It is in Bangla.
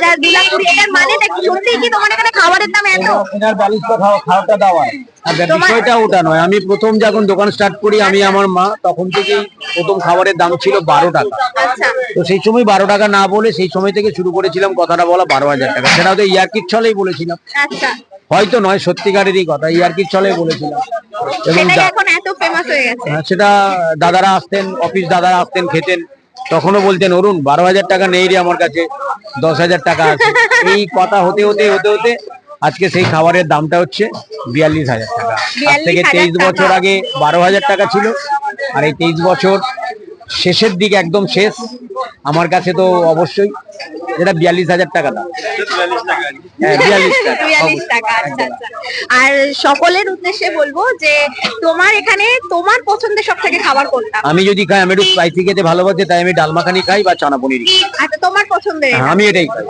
হাজার, 2,20,000, এটার মানেটা কি? সত্যিই কি তোমার এখানে খাবারের দাম এত? এনার বালিশটা খাওয়াটা দেওয়া। আর বিষয়টা ওটা নয়, আমি প্রথম যখন দোকান স্টার্ট করি আমি আমার মা, তখন থেকেই প্রথম খাবারের দাম ছিল 12 টাকা। আচ্ছা, তো সেই সময় 12 টাকা না বলে সেই সময় থেকে শুরু করেছিলাম কথাটা বলা 12,000 টাকা। সেটা হয়তো ইয়ার্কির ছলেই বলেছিলাম, আচ্ছা, হয়তো নয়, সত্যিকারেরই কথা, ইয়ার্কির ছলেই বলেছিলাম। এবং সেটাই এখন এত ফেমাস হয়ে গেছে। সেটা দাদারা আসতেন, অফিস দাদারা আসতেন, খেতেন, তখনও বলতেন অরুণ 12,000 টাকা নেই রে আমার কাছে, 10,000 টাকা আছে। এই কথা হতে হতে হতে হতে আজকে সেই খাবারের দামটা হচ্ছে 42,000 টাকা। আজ থেকে 23 বছর আগে 12,000 টাকা ছিল, আর এই 23 বছর শেষের দিকে, একদম শেষ, আমার কাছে তো অবশ্যই এটা 42,000 টাকা দাম। হ্যাঁ, 42 টাকা। 42 টাকা, আচ্ছা আচ্ছা। আর সকলের উদ্দেশ্যে বলবো যে তোমার এখানে তোমার পছন্দের সব থেকে খাবার কোনটা? আমি যদি খাই, আমি একটু স্পাইসি খেতে ভালোবাসি, তাই আমি ডাল মাখানি খাই বা চানা পনির। আচ্ছা, তোমার পছন্দের এটা? আমি এটাই খাই।